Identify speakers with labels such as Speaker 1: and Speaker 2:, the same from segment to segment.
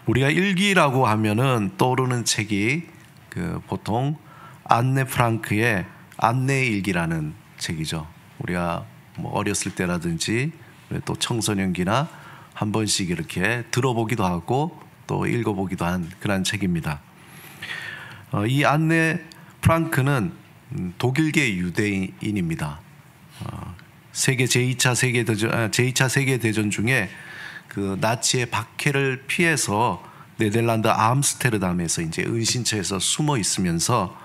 Speaker 1: 우리가 일기라고 하면은 떠오르는 책이 보통 안네 프랑크의 안내 일기라는 책이죠. 우리가 뭐 어렸을 때라든지 또 청소년기나 한 번씩 이렇게 들어보기도 하고 또 읽어보기도 한 그런 책입니다. 이 안네 프랑크는 독일계 유대인입니다. 세계 제2차 세계대전 중에 그 나치의 박해를 피해서 네덜란드 암스테르담에서 이제 은신처에서 숨어 있으면서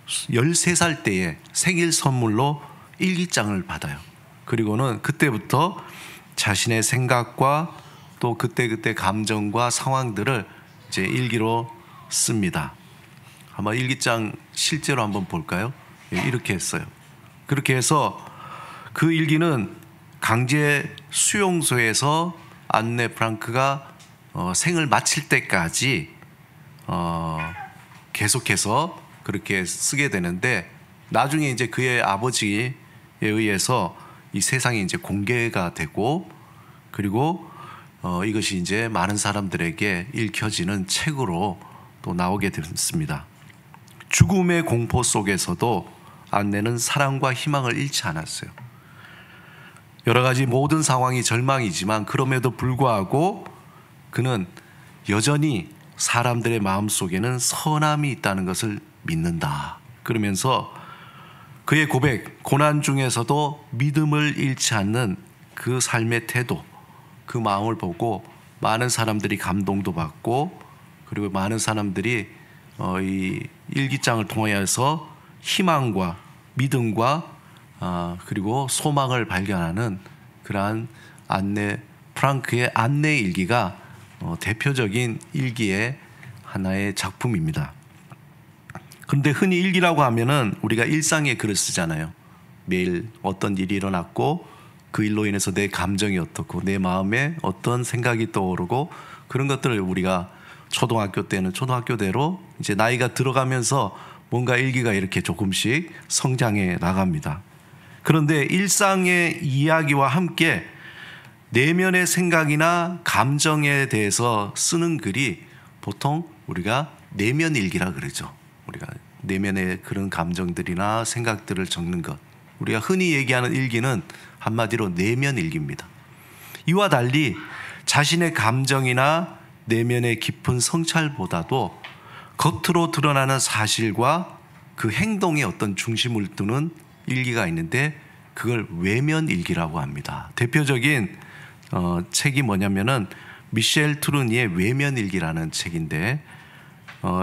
Speaker 1: 13살 때에 생일 선물로 일기장을 받아요. 그리고는 그때부터 자신의 생각과 또 그때 감정과 상황들을 이제 일기로 씁니다. 한번 일기장 실제로 한번 볼까요? 이렇게 했어요. 그렇게 해서 그 일기는 강제 수용소에서 안네 프랑크가 생을 마칠 때까지 계속해서 그렇게 쓰게 되는데, 나중에 이제 그의 아버지에 의해서 이 세상에 이제 공개가 되고, 그리고 이것이 이제 많은 사람들에게 읽혀지는 책으로 또 나오게 됐습니다. 죽음의 공포 속에서도 안네는 사랑과 희망을 잃지 않았어요. 여러 가지 모든 상황이 절망이지만 그럼에도 불구하고 그는 여전히 사람들의 마음속에는 선함이 있다는 것을 믿는다. 그러면서 그의 고백, 고난 중에서도 믿음을 잃지 않는 그 삶의 태도, 그 마음을 보고 많은 사람들이 감동도 받고, 그리고 많은 사람들이 이 일기장을 통하여서 희망과 믿음과 그리고 소망을 발견하는 그러한 안네 프랑크의 안내 일기가 대표적인 일기의 하나의 작품입니다. 그런데 흔히 일기라고 하면은 우리가 일상의 글을 쓰잖아요. 매일 어떤 일이 일어났고 그 일로 인해서 내 감정이 어떻고 내 마음에 어떤 생각이 떠오르고, 그런 것들을 우리가 초등학교 때는 초등학교대로, 이제 나이가 들어가면서 뭔가 일기가 이렇게 조금씩 성장해 나갑니다. 그런데 일상의 이야기와 함께 내면의 생각이나 감정에 대해서 쓰는 글이 보통 우리가 내면 일기라 그러죠. 우리가 내면의 그런 감정들이나 생각들을 적는 것, 우리가 흔히 얘기하는 일기는 한마디로 내면 일기입니다. 이와 달리 자신의 감정이나 내면의 깊은 성찰보다도 겉으로 드러나는 사실과 그 행동에 어떤 중심을 두는 일기가 있는데, 그걸 외면 일기라고 합니다. 대표적인 책이 뭐냐면은 미셸 투르니의 외면 일기라는 책인데,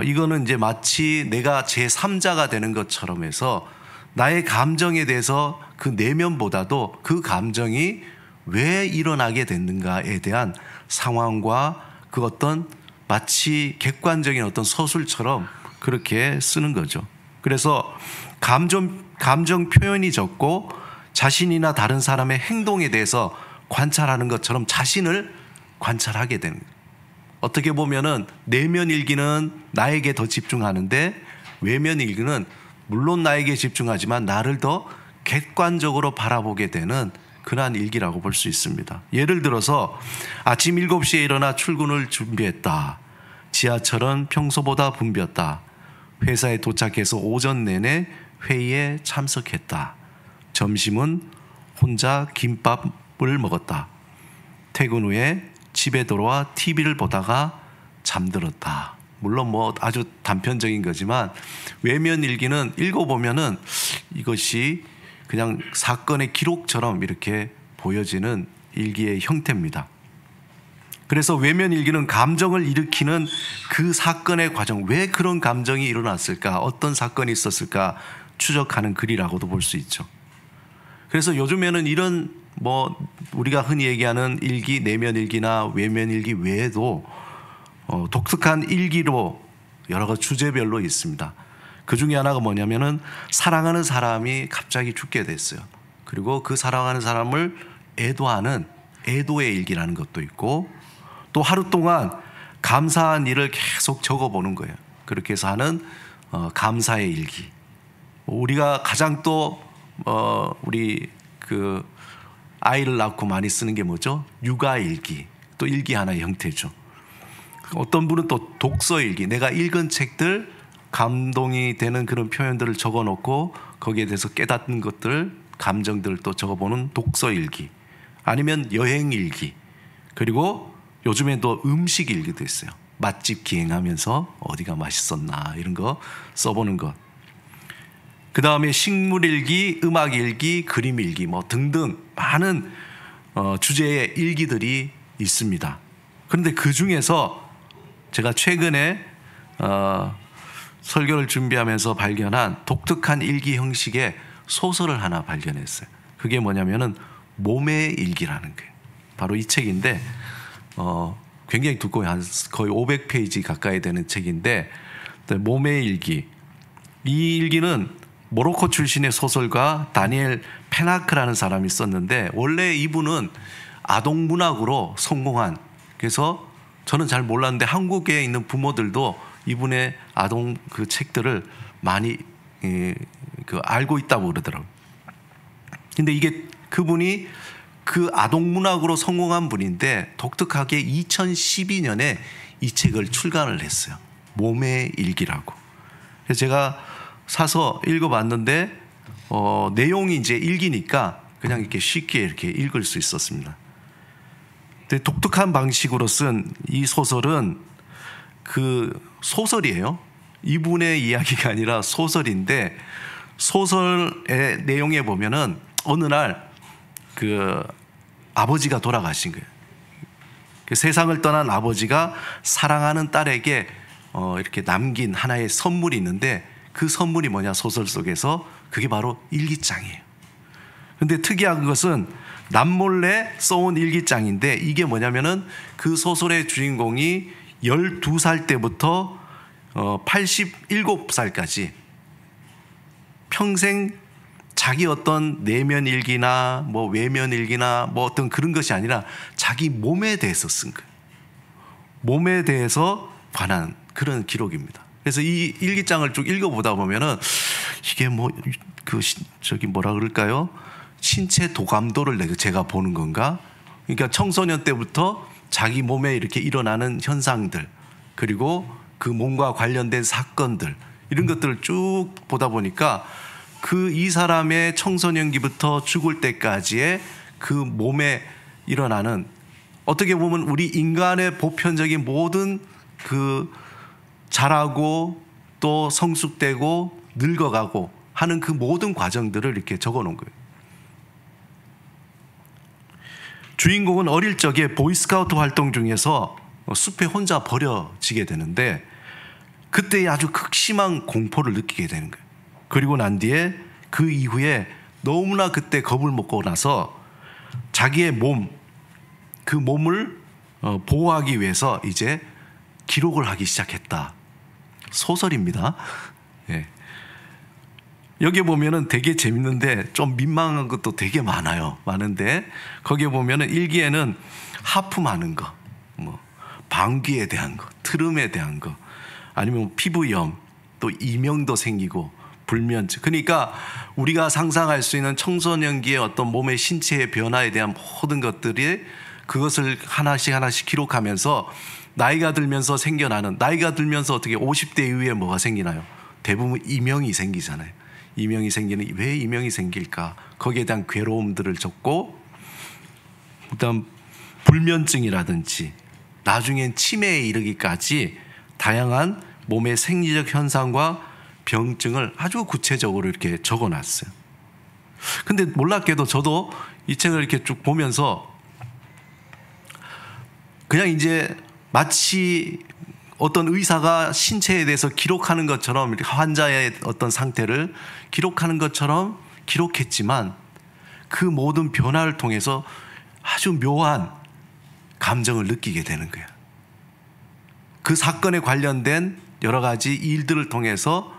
Speaker 1: 이거는 이제 마치 내가 제3자가 되는 것처럼 해서 나의 감정에 대해서 그 내면보다도 그 감정이 왜 일어나게 됐는가에 대한 상황과 그 어떤 마치 객관적인 어떤 서술처럼 그렇게 쓰는 거죠. 그래서 감정 표현이 적고 자신이나 다른 사람의 행동에 대해서 관찰하는 것처럼 자신을 관찰하게 되는 거예요. 어떻게 보면은 내면 일기는 나에게 더 집중하는데, 외면 일기는 물론 나에게 집중하지만 나를 더 객관적으로 바라보게 되는 그러한 일기라고 볼 수 있습니다. 예를 들어서 아침 7시에 일어나 출근을 준비했다. 지하철은 평소보다 붐볐다. 회사에 도착해서 오전 내내 회의에 참석했다. 점심은 혼자 김밥을 먹었다. 퇴근 후에 집에 돌아와 TV를 보다가 잠들었다. 물론 뭐 아주 단편적인 거지만 외면 일기는 읽어보면은 이것이 그냥 사건의 기록처럼 이렇게 보여지는 일기의 형태입니다. 그래서 외면 일기는 감정을 일으키는 그 사건의 과정, 왜 그런 감정이 일어났을까, 어떤 사건이 있었을까 추적하는 글이라고도 볼 수 있죠. 그래서 요즘에는 이런 뭐 우리가 흔히 얘기하는 일기, 내면 일기나 외면 일기 외에도 독특한 일기로 여러 가지 주제별로 있습니다. 그 중에 하나가 뭐냐면은 사랑하는 사람이 갑자기 죽게 됐어요. 그리고 그 사랑하는 사람을 애도하는 애도의 일기라는 것도 있고, 또 하루 동안 감사한 일을 계속 적어보는 거예요. 그렇게 해서 하는 감사의 일기. 우리가 가장 또 우리 그 아이를 낳고 많이 쓰는 게 뭐죠? 육아 일기. 그것도 일기 하나의 형태죠. 어떤 분은 또 독서 일기, 내가 읽은 책들 감동이 되는 그런 표현들을 적어놓고 거기에 대해서 깨닫는 것들, 감정들을 또 적어보는 독서 일기, 아니면 여행 일기, 그리고 요즘엔 또 음식 일기도 있어요. 맛집 기행하면서 어디가 맛있었나 이런 거 써보는 것. 그 다음에 식물 일기, 음악 일기, 그림 일기 뭐 등등 많은 주제의 일기들이 있습니다. 그런데 그 중에서 제가 최근에 설교를 준비하면서 발견한 독특한 일기 형식의 소설을 하나 발견했어요. 그게 뭐냐면은 몸의 일기라는 거예요. 바로 이 책인데 굉장히 두꺼워요. 한 거의 500페이지 가까이 되는 책인데 몸의 일기. 이 일기는 모로코 출신의 소설가 다니엘 페나크라는 사람이 썼는데 원래 이분은 아동문학으로 성공한, 그래서 저는 잘 몰랐는데 한국에 있는 부모들도 이분의 아동 그 책들을 많이 알고 있다고 그러더라고요. 근데 이게 그분이 그 아동문학으로 성공한 분인데 독특하게 2012년에 이 책을 출간을 했어요. 몸의 일기라고. 그래서 제가 사서 읽어봤는데 내용이 이제 일기니까 그냥 이렇게 쉽게 이렇게 읽을 수 있었습니다. 근데 독특한 방식으로 쓴 이 소설은 그 소설이에요. 이분의 이야기가 아니라 소설인데 소설의 내용에 보면은 어느 날 그 아버지가 돌아가신 거예요. 그 세상을 떠난 아버지가 사랑하는 딸에게 이렇게 남긴 하나의 선물이 있는데 그 선물이 뭐냐, 소설 속에서 그게 바로 일기장이에요. 근데 특이한 것은 남몰래 써온 일기장인데 이게 뭐냐면은 그 소설의 주인공이 12살 때부터 87살까지 평생 자기 어떤 내면 일기나 뭐 외면 일기나 뭐 어떤 그런 것이 아니라 자기 몸에 대해서 쓴 거예요. 몸에 대해서 관한 그런 기록입니다. 그래서 이 일기장을 쭉 읽어보다 보면은 이게 뭐 저기 뭐라 그럴까요? 신체 도감도를 제가 보는 건가? 그러니까 청소년 때부터 자기 몸에 이렇게 일어나는 현상들, 그리고 그 몸과 관련된 사건들, 이런 것들을 쭉 보다 보니까 그 이 사람의 청소년기부터 죽을 때까지의 그 몸에 일어나는, 어떻게 보면 우리 인간의 보편적인 모든 그 자라고 또 성숙되고 늙어가고 하는 그 모든 과정들을 이렇게 적어 놓은 거예요. 주인공은 어릴 적에 보이스카우트 활동 중에서 숲에 혼자 버려지게 되는데 그때 아주 극심한 공포를 느끼게 되는 거예요. 그리고 난 뒤에 그 이후에 너무나 그때 겁을 먹고 나서 자기의 몸, 그 몸을 보호하기 위해서 이제 기록을 하기 시작했다. 소설입니다. 예. 여기 보면은 되게 재밌는데 좀 민망한 것도 되게 많은데 거기에 보면은 일기에는 하품하는 거, 뭐 방귀에 대한 거, 트름에 대한 거, 아니면 피부염, 또 이명도 생기고 불면증. 그러니까 우리가 상상할 수 있는 청소년기의 어떤 몸의 신체의 변화에 대한 모든 것들이 그것을 하나씩 기록하면서 나이가 들면서 생겨나는, 나이가 들면서 어떻게 50대 이후에 뭐가 생기나요? 대부분 이명이 생기잖아요. 이명이 생기는, 왜 이명이 생길까? 거기에 대한 괴로움들을 적고, 그다음 불면증이라든지 나중엔 치매에 이르기까지 다양한 몸의 생리적 현상과 병증을 아주 구체적으로 이렇게 적어놨어요. 근데 놀랍게도 저도 이 책을 이렇게 쭉 보면서 그냥 이제 마치 어떤 의사가 신체에 대해서 기록하는 것처럼, 환자의 어떤 상태를 기록하는 것처럼 기록했지만 그 모든 변화를 통해서 아주 묘한 감정을 느끼게 되는 거예요. 그 사건에 관련된 여러 가지 일들을 통해서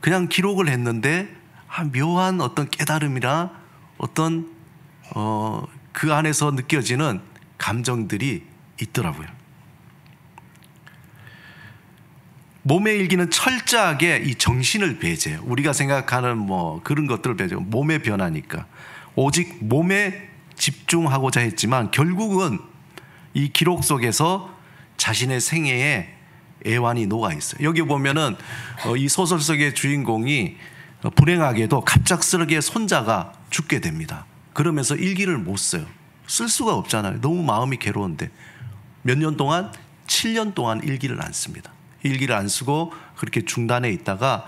Speaker 1: 그냥 기록을 했는데 묘한 어떤 깨달음이나 어떤 그 안에서 느껴지는 감정들이 있더라고요. 몸의 일기는 철저하게 이 정신을 배제해요. 우리가 생각하는 뭐 그런 것들을 배제하고 몸의 변화니까 오직 몸에 집중하고자 했지만 결국은 이 기록 속에서 자신의 생애에 애환이 녹아 있어요. 여기 보면은 이 소설 속의 주인공이 불행하게도 갑작스럽게 손자가 죽게 됩니다. 그러면서 일기를 못 써요. 쓸 수가 없잖아요. 너무 마음이 괴로운데 몇 년 동안 7년 동안 일기를 안 씁니다. 일기를 안 쓰고 그렇게 중단해 있다가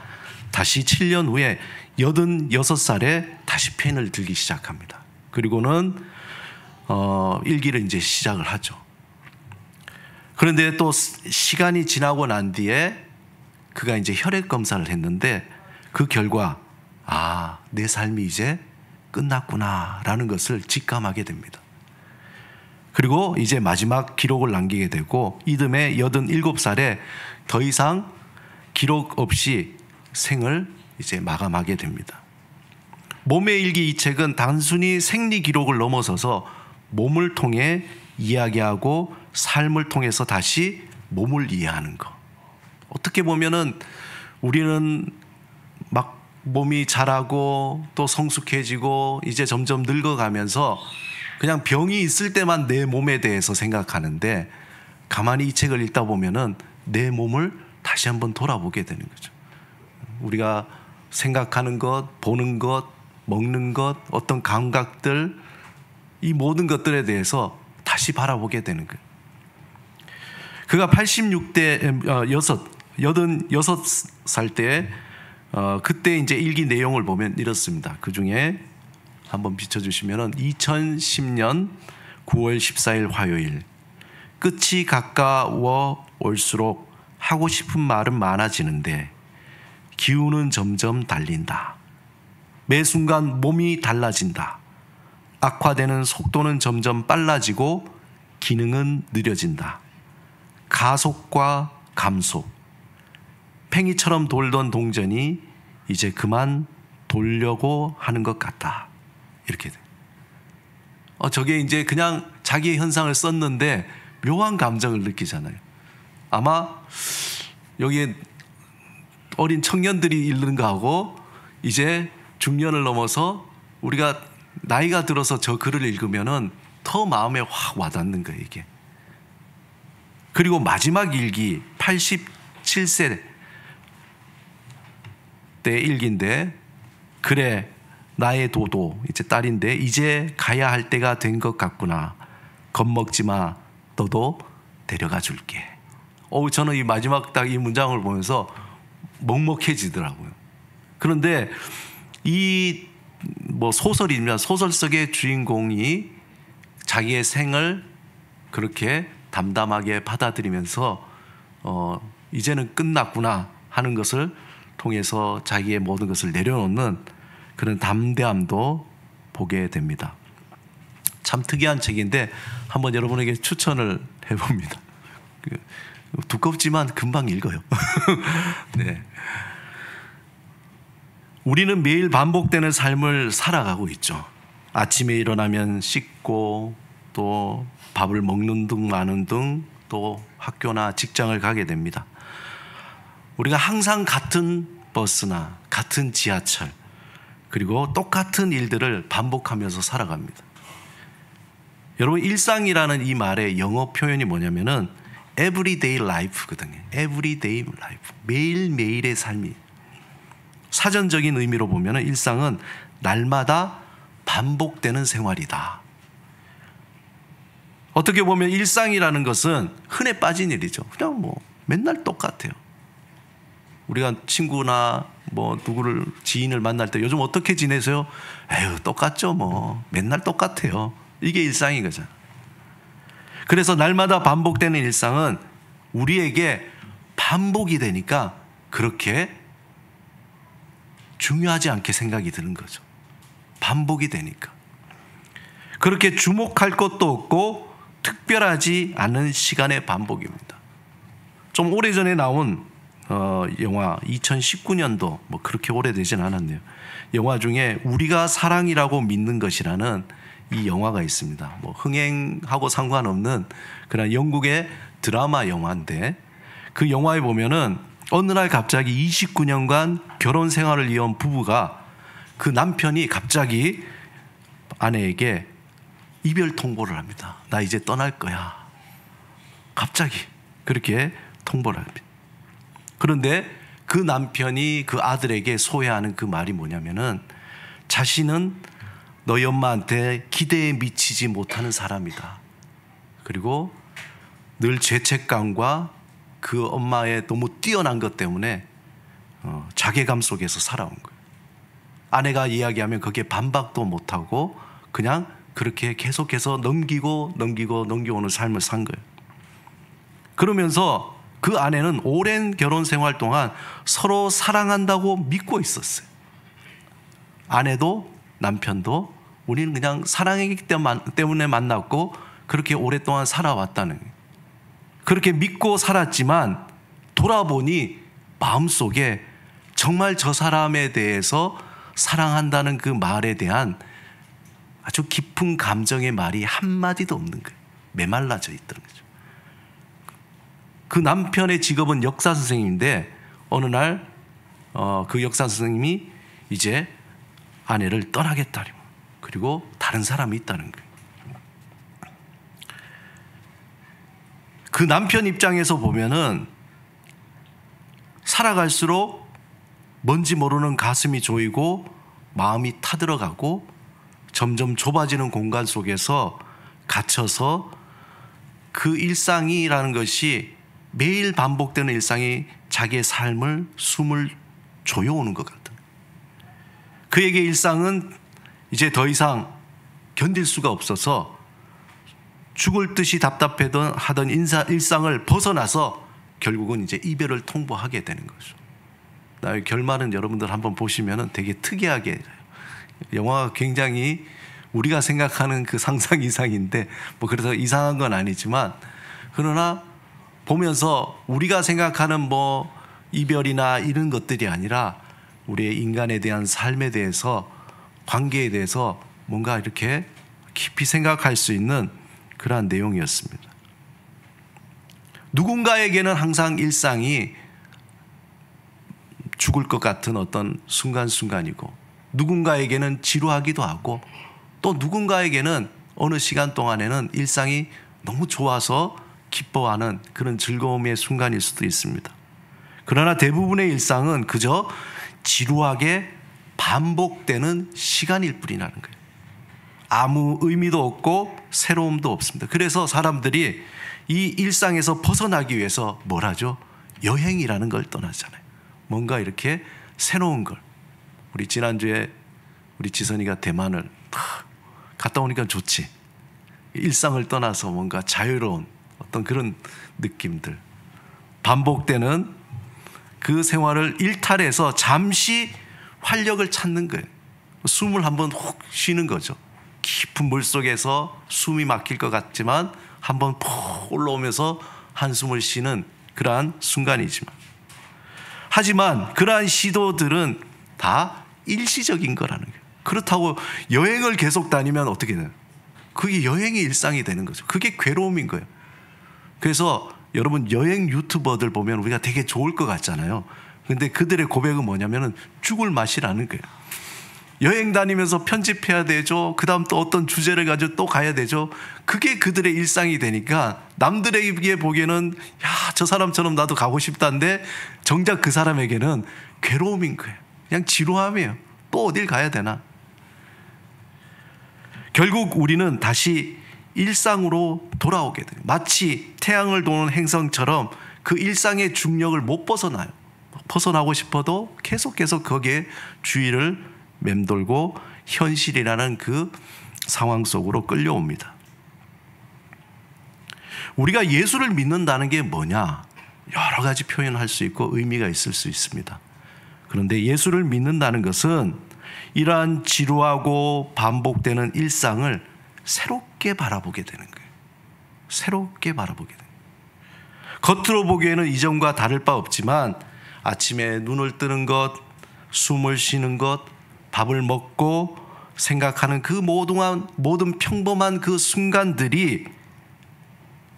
Speaker 1: 다시 7년 후에 86살에 다시 펜을 들기 시작합니다. 그리고는 일기를 이제 시작을 하죠. 그런데 또 시간이 지나고 난 뒤에 그가 이제 혈액 검사를 했는데 그 결과 내 삶이 이제 끝났구나라는 것을 직감하게 됩니다. 그리고 이제 마지막 기록을 남기게 되고 이듬해 87살에 더 이상 기록 없이 생을 이제 마감하게 됩니다. 몸의 일기 이 책은 단순히 생리 기록을 넘어서서 몸을 통해 이야기하고 삶을 통해서 다시 몸을 이해하는 것. 어떻게 보면은 우리는 막 몸이 자라고 또 성숙해지고 이제 점점 늙어가면서 그냥 병이 있을 때만 내 몸에 대해서 생각하는데 가만히 이 책을 읽다 보면은 내 몸을 다시 한번 돌아보게 되는 거죠. 우리가 생각하는 것, 보는 것, 먹는 것, 어떤 감각들, 이 모든 것들에 대해서 다시 바라보게 되는 거예요. 그가 86살 때 그때 이제 일기 내용을 보면 이렇습니다. 그 중에 한번 비춰주시면은 2010년 9월 14일 화요일 끝이 가까워 올수록 하고 싶은 말은 많아지는데 기운은 점점 달린다. 매 순간 몸이 달라진다. 악화되는 속도는 점점 빨라지고 기능은 느려진다. 가속과 감속. 팽이처럼 돌던 동전이 이제 그만 돌려고 하는 것 같다. 이렇게 돼. 저게 이제 그냥 자기의 현상을 썼는데 묘한 감정을 느끼잖아요. 아마 여기에 어린 청년들이 읽는 거하고 이제 중년을 넘어서 우리가 나이가 들어서 저 글을 읽으면은 더 마음에 확 와닿는 거예요, 이게. 그리고 마지막 일기 87세 때 일기인데 그래 나의 도도 이제 딸인데 이제 가야 할 때가 된 것 같구나. 겁먹지 마. 너도 데려가 줄게. 저는 이 마지막 딱 이 문장을 보면서 먹먹해지더라고요. 그런데 이 소설이면 소설 속의 주인공이 자기의 생을 그렇게 담담하게 받아들이면서 이제는 끝났구나 하는 것을 통해서 자기의 모든 것을 내려놓는 그런 담대함도 보게 됩니다. 참 특이한 책인데 한번 여러분에게 추천을 해봅니다. 두껍지만 금방 읽어요. 네. 우리는 매일 반복되는 삶을 살아가고 있죠. 아침에 일어나면 씻고 또 밥을 먹는 등 마는 등 또 학교나 직장을 가게 됩니다. 우리가 항상 같은 버스나 같은 지하철 그리고 똑같은 일들을 반복하면서 살아갑니다. 여러분 일상이라는 이 말의 영어 표현이 뭐냐면은 everyday life거든요. everyday life. 매일매일의 삶이. 사전적인 의미로 보면은 일상은 날마다 반복되는 생활이다. 어떻게 보면 일상이라는 것은 흔해 빠진 일이죠. 그냥 맨날 똑같아요. 우리가 친구나 누구를 지인을 만날 때 요즘 어떻게 지내세요? 에휴 똑같죠 맨날 똑같아요. 이게 일상인 거잖아. 그래서 날마다 반복되는 일상은 우리에게 반복이 되니까 그렇게 중요하지 않게 생각이 드는 거죠. 반복이 되니까. 그렇게 주목할 것도 없고 특별하지 않은 시간의 반복입니다. 좀 오래전에 나온 영화 2019년도 그렇게 오래되진 않았네요. 영화 중에 우리가 사랑이라고 믿는 것이라는 이 영화가 있습니다. 흥행하고 상관없는 그런 영국의 드라마 영화인데 그 영화에 보면은 어느 날 갑자기 29년간 결혼 생활을 이어온 부부가 그 남편이 갑자기 아내에게 이별 통보를 합니다. 나 이제 떠날 거야. 갑자기 그렇게 통보를 합니다. 그런데 그 남편이 그 아들에게 소회하는 그 말이 뭐냐면은, 자신은 너희 엄마한테 기대에 미치지 못하는 사람이다. 그리고 늘 죄책감과 그 엄마의 너무 뛰어난 것 때문에 자괴감 속에서 살아온 거예요. 아내가 이야기하면 거기에 반박도 못하고 그냥 그렇게 계속해서 넘기고는 삶을 산 거예요. 그러면서 그 아내는 오랜 결혼 생활 동안 서로 사랑한다고 믿고 있었어요. 아내도 남편도 우리는 그냥 사랑이기 때문에 만났고 그렇게 오랫동안 살아왔다는 거예요. 그렇게 믿고 살았지만 돌아보니 마음속에 정말 저 사람에 대해서 사랑한다는 그 말에 대한 아주 깊은 감정의 말이 한마디도 없는 거예요. 메말라져 있던 거죠. 그 남편의 직업은 역사 선생님인데 어느 날 그 역사 선생님이 이제 아내를 떠나겠다니, 그리고 다른 사람이 있다는 거예요. 그 남편 입장에서 보면은 살아갈수록 뭔지 모르는 가슴이 조이고 마음이 타들어가고 점점 좁아지는 공간 속에서 갇혀서 그 일상이라는 것이, 매일 반복되는 일상이 자기의 삶을, 숨을 조여오는 것 같아요. 그에게 일상은 이제 더 이상 견딜 수가 없어서 죽을 듯이 답답하던 일상을 벗어나서 결국은 이제 이별을 통보하게 되는 거죠. 나의 결말은 여러분들 한번 보시면 되게 특이하게, 영화가 굉장히 우리가 생각하는 그 상상 이상인데 뭐 그래서 이상한 건 아니지만, 그러나 보면서 우리가 생각하는 뭐 이별이나 이런 것들이 아니라 우리의 인간에 대한 삶에 대해서, 관계에 대해서 뭔가 이렇게 깊이 생각할 수 있는 그러한 내용이었습니다. 누군가에게는 항상 일상이 죽을 것 같은 어떤 순간순간이고, 누군가에게는 지루하기도 하고, 또 누군가에게는 어느 시간 동안에는 일상이 너무 좋아서 기뻐하는 그런 즐거움의 순간일 수도 있습니다. 그러나 대부분의 일상은 그저 지루하게 반복되는 시간일 뿐이라는 거예요. 아무 의미도 없고 새로움도 없습니다. 그래서 사람들이 이 일상에서 벗어나기 위해서 뭘 하죠? 여행이라는 걸 떠나잖아요. 뭔가 이렇게 새로운 걸. 우리 지난주에 우리 지선이가 대만을 갔다 오니까 좋지. 일상을 떠나서 뭔가 자유로운 어떤 그런 느낌들, 반복되는 그 생활을 일탈해서 잠시 활력을 찾는 거예요. 숨을 한번 훅 쉬는 거죠. 깊은 물속에서 숨이 막힐 것 같지만 한번 푹 올라오면서 한숨을 쉬는 그러한 순간이지만, 하지만 그러한 시도들은 다 일시적인 거라는 거예요. 그렇다고 여행을 계속 다니면 어떻게 돼요? 그게 여행이 일상이 되는 거죠. 그게 괴로움인 거예요. 그래서 여러분, 여행 유튜버들 보면 우리가 되게 좋을 것 같잖아요. 근데 그들의 고백은 뭐냐면은 죽을 맛이라는 거예요. 여행 다니면서 편집해야 되죠. 그 다음 또 어떤 주제를 가지고 또 가야 되죠. 그게 그들의 일상이 되니까 남들에게 보기에는 야, 저 사람처럼 나도 가고 싶다는데 정작 그 사람에게는 괴로움인 거예요. 그냥 지루함이에요. 또 어딜 가야 되나. 결국 우리는 다시 일상으로 돌아오게 돼요. 마치 태양을 도는 행성처럼 그 일상의 중력을 못 벗어나요. 벗어나고 싶어도 계속 거기에 주의를 맴돌고 현실이라는 그 상황 속으로 끌려옵니다. 우리가 예수를 믿는다는 게 뭐냐? 여러 가지 표현할 수 있고 의미가 있을 수 있습니다. 그런데 예수를 믿는다는 것은 이러한 지루하고 반복되는 일상을 새롭게 바라보게 되는 거예요. 새롭게 바라보게 되는 거예요. 겉으로 보기에는 이전과 다를 바 없지만 아침에 눈을 뜨는 것, 숨을 쉬는 것, 밥을 먹고 생각하는 그 모든 평범한 그 순간들이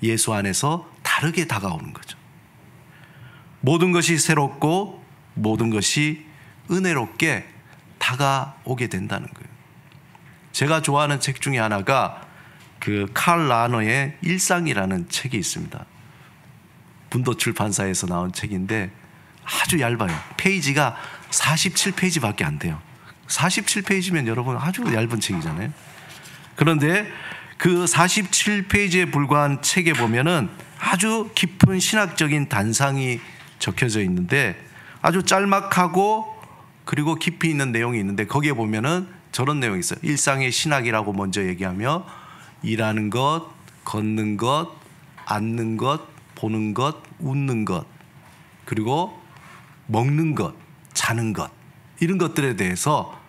Speaker 1: 예수 안에서 다르게 다가오는 거죠. 모든 것이 새롭고 모든 것이 은혜롭게 다가오게 된다는 거예요. 제가 좋아하는 책 중에 하나가 그 칼 라너의 일상이라는 책이 있습니다. 분도 출판사에서 나온 책인데 아주 얇아요. 페이지가 47페이지밖에 안 돼요. 47페이지면 여러분 아주 얇은 책이잖아요. 그런데 그 47페이지에 불과한 책에 보면은 아주 깊은 신학적인 단상이 적혀져 있는데 아주 짤막하고 그리고 깊이 있는 내용이 있는데 거기에 보면은 저런 내용이 있어요. 일상의 신학이라고 먼저 얘기하며 일하는 것, 걷는 것, 앉는 것, 보는 것, 웃는 것, 그리고 먹는 것, 자는 것, 이런 것들에 대해서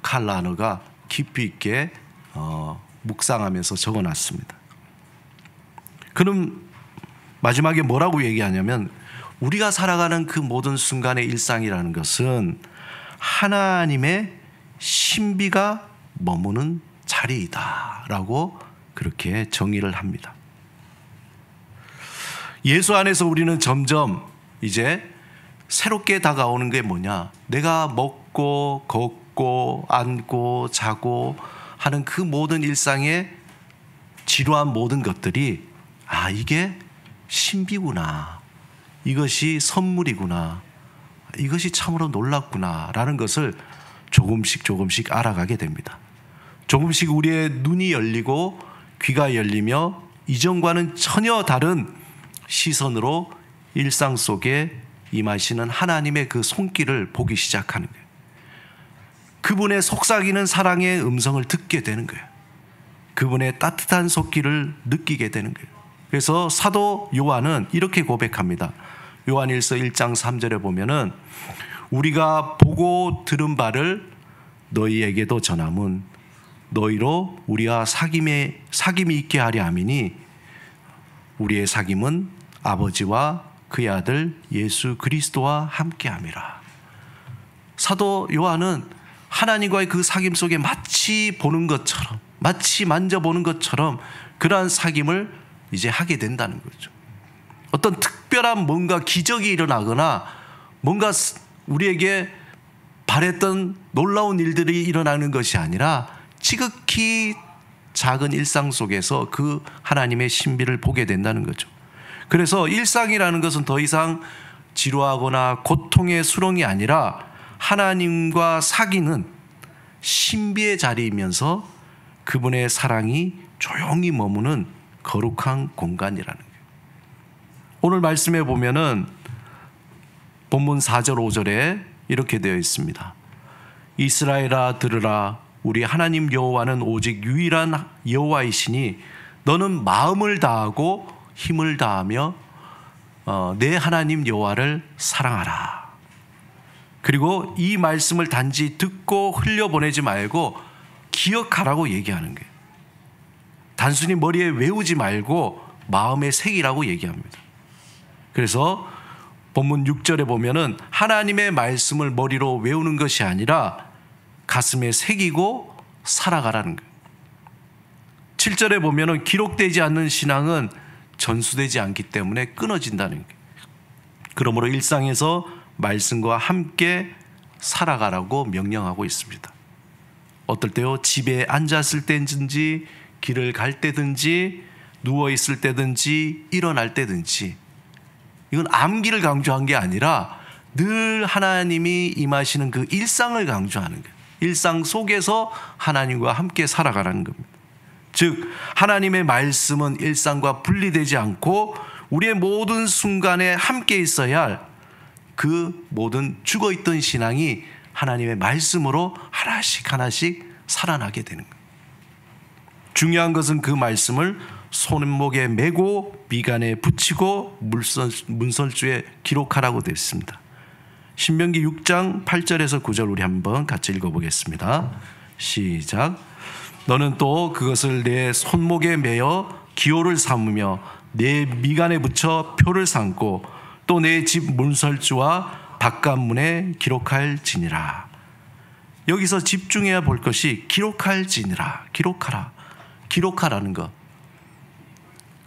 Speaker 1: 칼 라너가 깊이 있게 묵상하면서 적어놨습니다. 그럼 마지막에 뭐라고 얘기하냐면 우리가 살아가는 그 모든 순간의 일상이라는 것은 하나님의 신비가 머무는 자리이다라고 그렇게 정의를 합니다. 예수 안에서 우리는 점점 이제 새롭게 다가오는 게 뭐냐? 내가 먹고 걷고 앉고 자고 하는 그 모든 일상의 지루한 모든 것들이 이게 신비구나. 이것이 선물이구나. 이것이 참으로 놀랍구나 라는 것을 조금씩 알아가게 됩니다. 조금씩 우리의 눈이 열리고 귀가 열리며 이전과는 전혀 다른 시선으로 일상 속에 임하시는 하나님의 그 손길을 보기 시작하는 거예요. 그분의 속삭이는 사랑의 음성을 듣게 되는 거예요. 그분의 따뜻한 손길을 느끼게 되는 거예요. 그래서 사도 요한은 이렇게 고백합니다. 요한일서 1장 3절에 보면은 우리가 보고 들은 바를 너희에게도 전함은 너희로 우리와 사귐이 있게 하려 함이니 우리의 사귐은 아버지와 그의 아들 예수 그리스도와 함께함이라. 사도 요한은 하나님과의 그 사귐 속에 마치 보는 것처럼, 마치 만져보는 것처럼 그러한 사귐을 이제 하게 된다는 거죠. 어떤 특별한 뭔가 기적이 일어나거나 뭔가 우리에게 바랬던 놀라운 일들이 일어나는 것이 아니라 지극히 작은 일상 속에서 그 하나님의 신비를 보게 된다는 거죠. 그래서 일상이라는 것은 더 이상 지루하거나 고통의 수렁이 아니라 하나님과 사귀는 신비의 자리이면서 그분의 사랑이 조용히 머무는 거룩한 공간이라는 거예요. 오늘 말씀에 보면은 본문 4절 5절에 이렇게 되어 있습니다. 이스라엘아 들으라. 우리 하나님 여호와는 오직 유일한 여호와이시니 너는 마음을 다하고 힘을 다하며 내 하나님 여호와를 사랑하라. 그리고 이 말씀을 단지 듣고 흘려보내지 말고 기억하라고 얘기하는 거예요. 단순히 머리에 외우지 말고 마음에 새기라고 얘기합니다. 그래서 본문 6절에 보면은 하나님의 말씀을 머리로 외우는 것이 아니라 가슴에 새기고 살아가라는 거예요. 7절에 보면은 기록되지 않는 신앙은 전수되지 않기 때문에 끊어진다는 거예요. 그러므로 일상에서 말씀과 함께 살아가라고 명령하고 있습니다. 어떨 때요? 집에 앉았을 때든지 길을 갈 때든지 누워있을 때든지 일어날 때든지 이건 암기를 강조한 게 아니라 늘 하나님이 임하시는 그 일상을 강조하는 거예요. 일상 속에서 하나님과 함께 살아가라는 겁니다. 즉 하나님의 말씀은 일상과 분리되지 않고 우리의 모든 순간에 함께 있어야 할 그 모든 죽어있던 신앙이 하나님의 말씀으로 하나씩 살아나게 되는 거예요. 중요한 것은 그 말씀을 손목에 메고 미간에 붙이고 문설주에 기록하라고 되어 있습니다. 신명기 6장 8절에서 9절 우리 한번 같이 읽어보겠습니다. 시작. 너는 또 그것을 내 손목에 매어 기호를 삼으며 내 미간에 붙여 표를 삼고 또 내 집 문설주와 바깥문에 기록할지니라. 여기서 집중해야 볼 것이 기록할지니라. 기록하라는 것.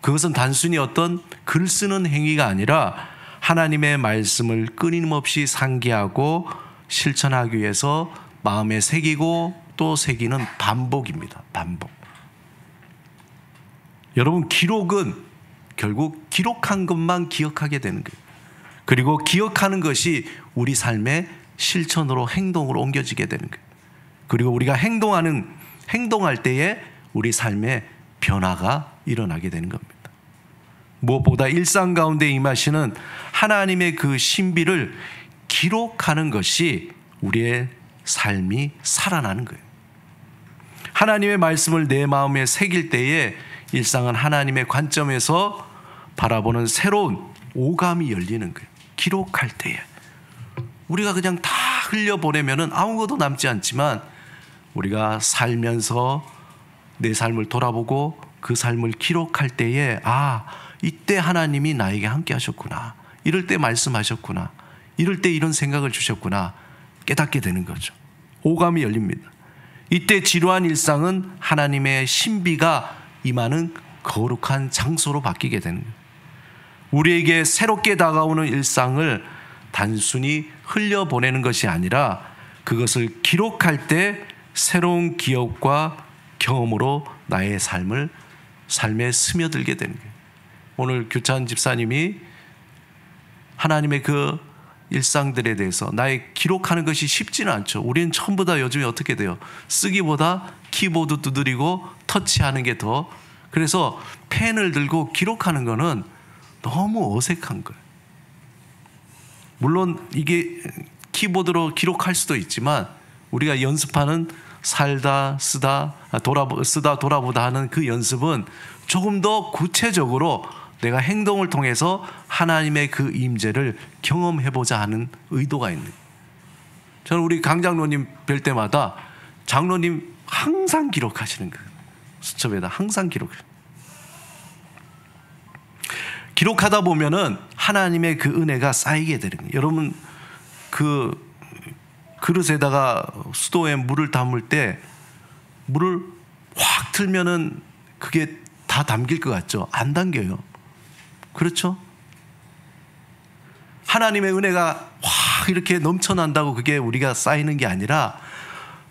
Speaker 1: 그것은 단순히 어떤 글 쓰는 행위가 아니라 하나님의 말씀을 끊임없이 상기하고 실천하기 위해서 마음에 새기고 또 새기는 반복입니다. 반복. 여러분 기록은 결국 기록한 것만 기억하게 되는 거예요. 그리고 기억하는 것이 우리 삶의 실천으로 행동으로 옮겨지게 되는 거예요. 그리고 우리가 행동할 때에 우리 삶의 변화가 일어나게 되는 겁니다. 무엇보다 일상 가운데 임하시는 하나님의 그 신비를 기록하는 것이 우리의 삶이 살아나는 거예요. 하나님의 말씀을 내 마음에 새길 때에 일상은 하나님의 관점에서 바라보는 새로운 오감이 열리는 거예요. 기록할 때에 우리가 그냥 다 흘려보내면 아무것도 남지 않지만 우리가 살면서 내 삶을 돌아보고 그 삶을 기록할 때에 이때 하나님이 나에게 함께 하셨구나, 이럴 때 말씀하셨구나, 이럴 때 이런 생각을 주셨구나 깨닫게 되는 거죠. 오감이 열립니다. 이때 지루한 일상은 하나님의 신비가 임하는 거룩한 장소로 바뀌게 되는 거예요. 우리에게 새롭게 다가오는 일상을 단순히 흘려보내는 것이 아니라 그것을 기록할 때 새로운 기억과 경험으로 나의 삶에 스며들게 되는 거예요. 오늘 규찬 집사님이 하나님의 그 일상들에 대해서 나의 기록하는 것이 쉽지는 않죠. 우리는 전부 다 요즘에 어떻게 돼요? 쓰기보다 키보드 두드리고 터치하는 게 더, 그래서 펜을 들고 기록하는 거는 너무 어색한 거예요. 물론 이게 키보드로 기록할 수도 있지만 우리가 연습하는 살다 쓰다 돌아보다 하는 그 연습은 조금 더 구체적으로 내가 행동을 통해서 하나님의 그 임재를 경험해보자 하는 의도가 있는 거예요. 저는 우리 강 장로님 뵐 때마다 장로님 항상 기록하시는 거예요. 수첩에다 항상 기록하다 보면은 하나님의 그 은혜가 쌓이게 되는 거예요. 여러분 그 그릇에다가 수도에 물을 담을 때 물을 확 틀면은 그게 다 담길 것 같죠? 안 담겨요. 그렇죠? 하나님의 은혜가 확 이렇게 넘쳐난다고 그게 우리가 쌓이는 게 아니라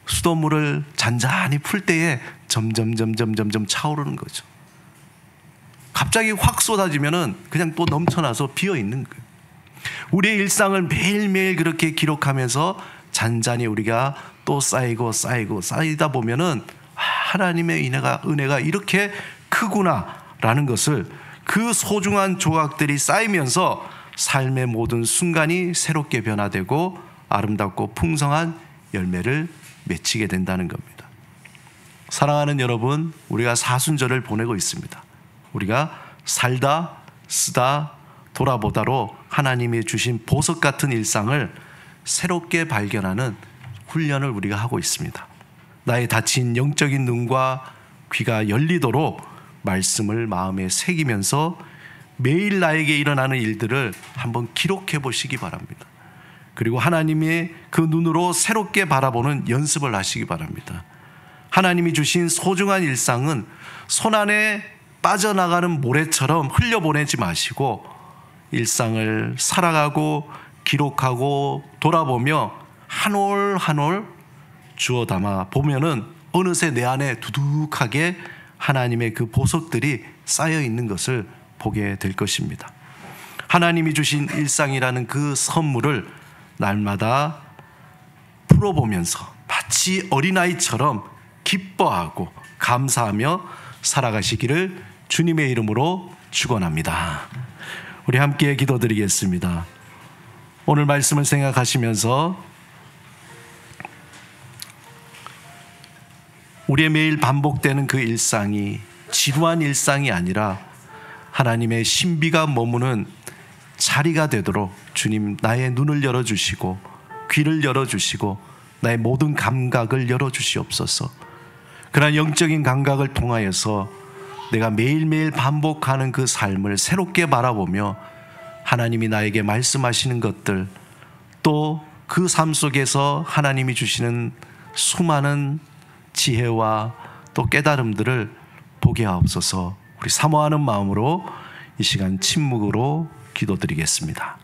Speaker 1: 수돗물을 잔잔히 풀 때에 점점 차오르는 거죠. 갑자기 확 쏟아지면은 그냥 또 넘쳐나서 비어 있는 거예요. 우리의 일상을 매일매일 그렇게 기록하면서 잔잔히 우리가 또 쌓이다 보면은 하나님의 은혜가 이렇게 크구나라는 것을, 그 소중한 조각들이 쌓이면서 삶의 모든 순간이 새롭게 변화되고 아름답고 풍성한 열매를 맺히게 된다는 겁니다. 사랑하는 여러분, 우리가 사순절을 보내고 있습니다. 우리가 살다, 쓰다, 돌아보다로 하나님이 주신 보석 같은 일상을 새롭게 발견하는 훈련을 우리가 하고 있습니다. 나의 닫힌 영적인 눈과 귀가 열리도록 말씀을 마음에 새기면서 매일 나에게 일어나는 일들을 한번 기록해 보시기 바랍니다. 그리고 하나님의 그 눈으로 새롭게 바라보는 연습을 하시기 바랍니다. 하나님이 주신 소중한 일상은 손안에 빠져나가는 모래처럼 흘려보내지 마시고 일상을 살아가고 기록하고 돌아보며 한 올 한 올 주워 담아 보면은 어느새 내 안에 두둑하게 하나님의 그 보석들이 쌓여 있는 것을 보게 될 것입니다. 하나님이 주신 일상이라는 그 선물을 날마다 풀어보면서 마치 어린아이처럼 기뻐하고 감사하며 살아가시기를 주님의 이름으로 축원합니다. 우리 함께 기도드리겠습니다. 오늘 말씀을 생각하시면서 우리의 매일 반복되는 그 일상이 지루한 일상이 아니라 하나님의 신비가 머무는 자리가 되도록 주님 나의 눈을 열어주시고 귀를 열어주시고 나의 모든 감각을 열어주시옵소서. 그러한 영적인 감각을 통하여서 내가 매일매일 반복하는 그 삶을 새롭게 바라보며 하나님이 나에게 말씀하시는 것들, 또 그 삶 속에서 하나님이 주시는 수많은 지혜와 또 깨달음들을 보게 하옵소서. 우리 사모하는 마음으로 이 시간 침묵으로 기도드리겠습니다.